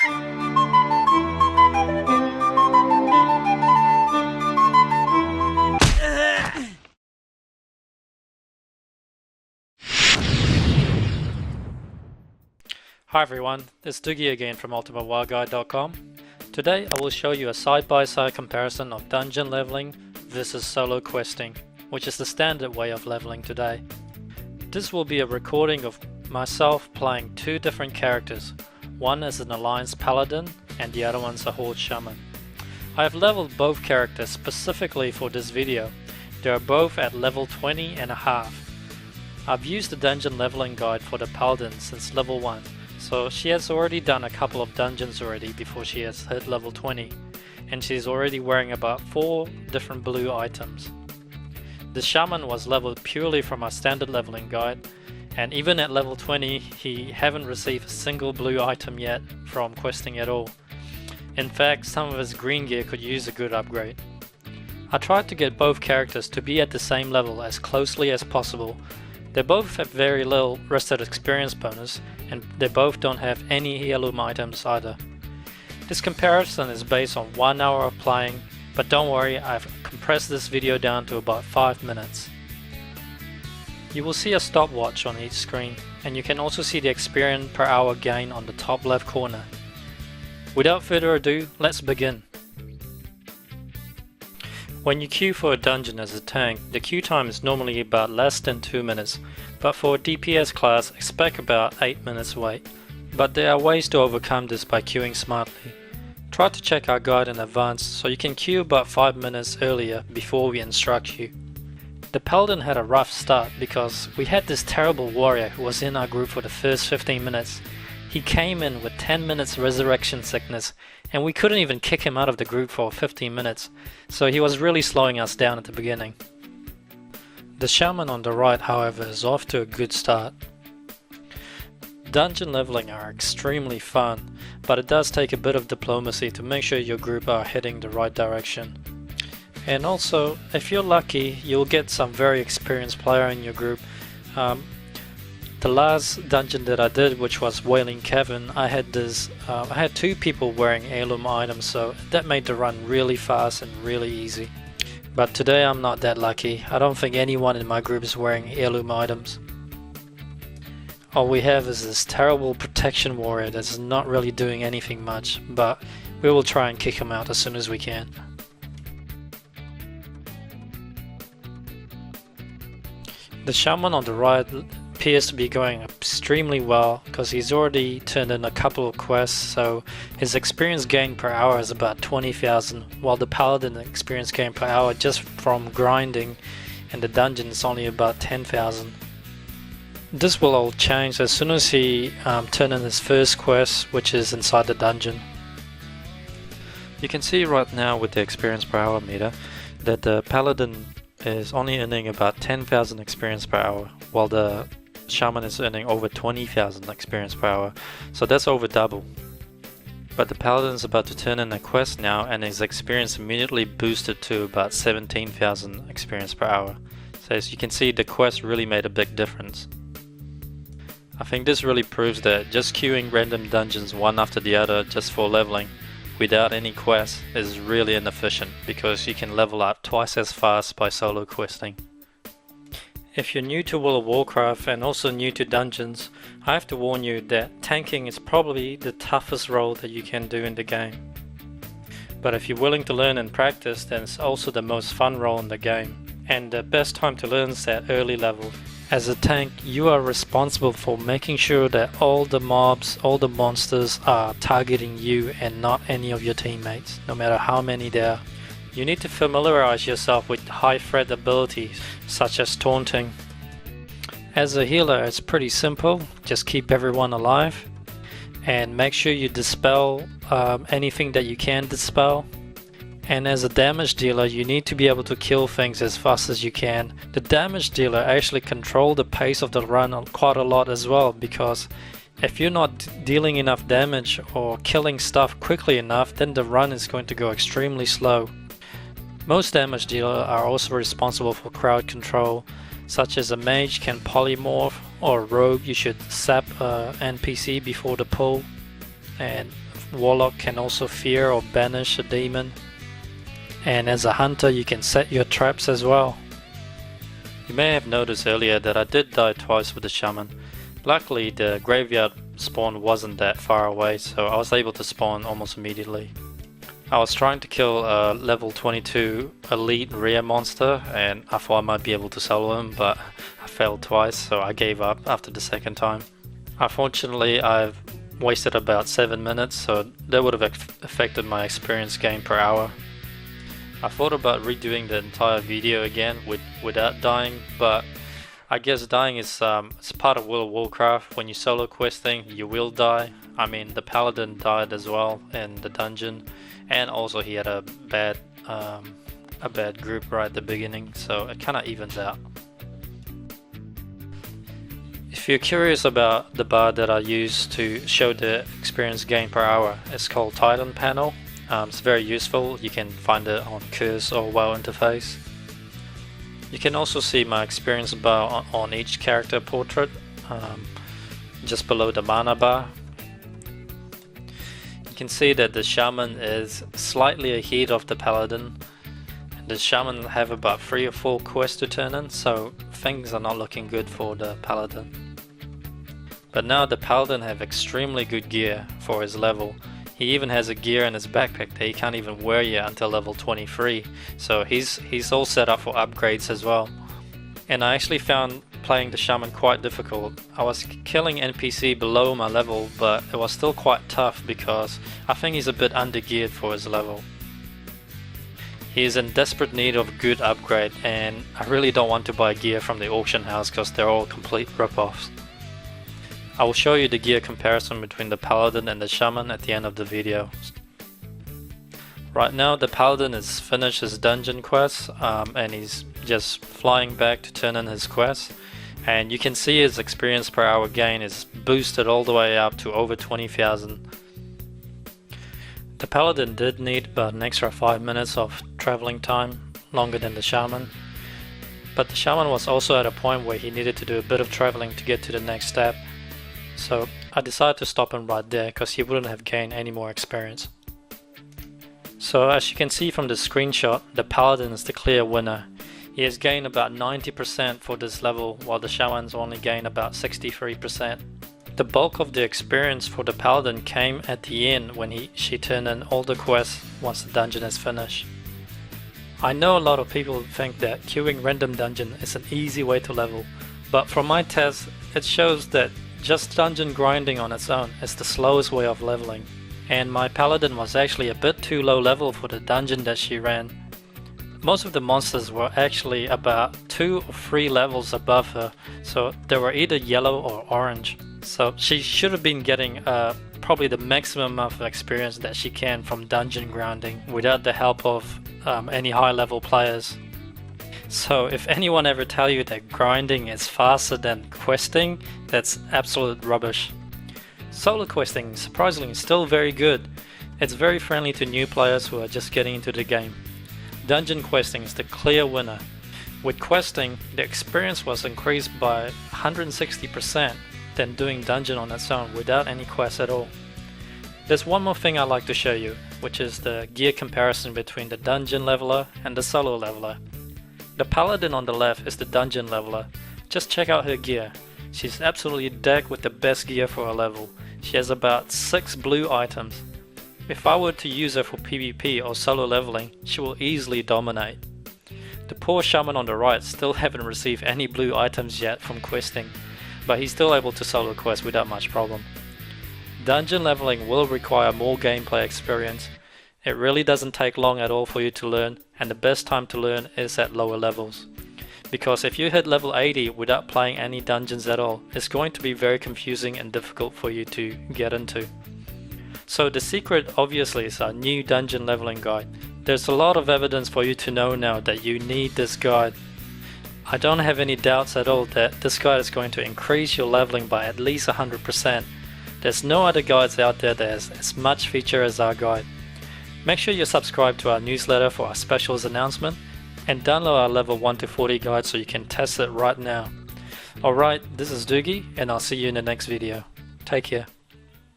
Hi everyone, it's Doogie again from UltimateWildGuide.com. Today I will show you a side-by-side comparison of dungeon leveling versus solo questing, which is the standard way of leveling today. This will be a recording of myself playing two different characters. One is an Alliance Paladin and the other one's a Horde Shaman. I have leveled both characters specifically for this video. They are both at level 20 and a half. I've used the dungeon leveling guide for the Paladin since level 1. So she has already done a couple of dungeons already before she has hit level 20, and she's already wearing about 4 different blue items. The Shaman was leveled purely from our standard leveling guide, and even at level 20 he haven't received a single blue item yet from questing at all. In fact, some of his green gear could use a good upgrade. I tried to get both characters to be at the same level as closely as possible. They both have very little rested experience bonus, and they both don't have any heirloom items either. This comparison is based on 1 hour of playing, but don't worry, I've compressed this video down to about 5 minutes. You will see a stopwatch on each screen, and you can also see the experience per hour gain on the top left corner. Without further ado, let's begin. When you queue for a dungeon as a tank, the queue time is normally about less than 2 minutes, but for a DPS class expect about 8 minutes wait. But there are ways to overcome this by queuing smartly. Try to check our guide in advance so you can queue about 5 minutes earlier before we instruct you. The Paladin had a rough start because we had this terrible warrior who was in our group for the first 15 minutes. He came in with 10 minutes resurrection sickness, and we couldn't even kick him out of the group for 15 minutes, so he was really slowing us down at the beginning. The Shaman on the right, however, is off to a good start. Dungeon leveling are extremely fun, but it does take a bit of diplomacy to make sure your group are heading the right direction. And also, if you're lucky, you'll get some very experienced player in your group. The last dungeon that I did, which was Wailing Cavern, I had 2 people wearing heirloom items, so that made the run really fast and really easy. But today I'm not that lucky. I don't think anyone in my group is wearing heirloom items. All we have is this terrible protection warrior that's not really doing anything much, but we will try and kick him out as soon as we can. The Shaman on the right appears to be going extremely well because he's already turned in a couple of quests, so his experience gain per hour is about 20,000, while the Paladin experience gain per hour just from grinding in the dungeon is only about 10,000. This will all change as soon as he turns in his first quest, which is inside the dungeon. You can see right now with the experience per hour meter that the Paladin is only earning about 10,000 experience per hour, while the Shaman is earning over 20,000 experience per hour, so that's over double. But the Paladin is about to turn in a quest now, and his experience immediately boosted to about 17,000 experience per hour. So as you can see, the quest really made a big difference. I think this really proves that just queuing random dungeons one after the other just for leveling without any quests is really inefficient, because you can level up twice as fast by solo questing. If you're new to World of Warcraft and also new to dungeons, I have to warn you that tanking is probably the toughest role that you can do in the game. But if you're willing to learn and practice, then it's also the most fun role in the game. And the best time to learn is at early level. As a tank, you are responsible for making sure that all the mobs, all the monsters are targeting you and not any of your teammates, no matter how many there are. You need to familiarize yourself with high threat abilities, such as taunting. As a healer, it's pretty simple. Just keep everyone alive and make sure you dispel anything that you can dispel. And as a damage dealer, you need to be able to kill things as fast as you can. The damage dealer actually controls the pace of the run quite a lot as well, because if you're not dealing enough damage or killing stuff quickly enough, then the run is going to go extremely slow. Most damage dealers are also responsible for crowd control, such as a mage can polymorph, or a rogue you should sap NPC before the pull, and Warlock can also fear or banish a demon. And as a hunter you can set your traps as well. You may have noticed earlier that I did die twice with the Shaman. Luckily the graveyard spawn wasn't that far away, so I was able to spawn almost immediately. I was trying to kill a level 22 elite rare monster and I thought I might be able to solo him, but I failed twice, so I gave up after the second time. Unfortunately I've wasted about 7 minutes, so that would have affected my experience gain per hour. I thought about redoing the entire video again without dying, but I guess dying is it's part of World of Warcraft. When you solo questing you will die. I mean the paladin died as well in the dungeon, and also he had a bad group right at the beginning, so it kinda evens out. If you're curious about the bar that I use to show the experience gain per hour, it's called Titan Panel. It's very useful. You can find it on Curse or WoW interface. You can also see my experience bar on each character portrait, just below the mana bar. You can see that the Shaman is slightly ahead of the Paladin. The Shaman have about 3 or 4 quests to turn in, so things are not looking good for the Paladin. But now the Paladin have extremely good gear for his level. He even has a gear in his backpack that he can't even wear yet until level 23, so he's all set up for upgrades as well. And I actually found playing the Shaman quite difficult. I was killing NPC below my level, but it was still quite tough because I think he's a bit undergeared for his level. He is in desperate need of good upgrade, and I really don't want to buy gear from the auction house because they're all complete rip-offs. I will show you the gear comparison between the Paladin and the Shaman at the end of the video. Right now the Paladin has finished his dungeon quest and he's just flying back to turn in his quest, and you can see his experience per hour gain is boosted all the way up to over 20,000. The Paladin did need about an extra 5 minutes of traveling time, longer than the Shaman, but the Shaman was also at a point where he needed to do a bit of traveling to get to the next step. So I decided to stop him right there because he wouldn't have gained any more experience. So as you can see from the screenshot, the Paladin is the clear winner. He has gained about 90% for this level, while the Shaman's only gained about 63%. The bulk of the experience for the Paladin came at the end when she turned in all the quests once the dungeon is finished. I know a lot of people think that queuing random dungeon is an easy way to level, but from my test it shows that just dungeon grinding on its own is the slowest way of leveling, and my Paladin was actually a bit too low level for the dungeon that she ran. Most of the monsters were actually about 2 or 3 levels above her, so they were either yellow or orange. So she should have been getting probably the maximum amount of experience that she can from dungeon grinding without the help of any high level players. So if anyone ever tell you that grinding is faster than questing, that's absolute rubbish. Solo questing, surprisingly, is still very good. It's very friendly to new players who are just getting into the game. Dungeon questing is the clear winner. With questing, the experience was increased by 160% than doing dungeon on its own without any quests at all. There's one more thing I'd like to show you, which is the gear comparison between the dungeon leveler and the solo leveler. The Paladin on the left is the dungeon leveler. Just check out her gear. She's absolutely decked with the best gear for her level. She has about 6 blue items. If I were to use her for PvP or solo leveling, she will easily dominate. The poor Shaman on the right still haven't received any blue items yet from questing, but he's still able to solo quest without much problem. Dungeon leveling will require more gameplay experience. It really doesn't take long at all for you to learn, and the best time to learn is at lower levels. Because if you hit level 80 without playing any dungeons at all, it's going to be very confusing and difficult for you to get into. So the secret obviously is our new dungeon leveling guide. There's a lot of evidence for you to know now that you need this guide. I don't have any doubts at all that this guide is going to increase your leveling by at least 100%. There's no other guides out there that has as much feature as our guide. Make sure you subscribe to our newsletter for our specials announcement, and download our level 1 to 40 guide so you can test it right now. Alright, this is Doogie, and I'll see you in the next video. Take care.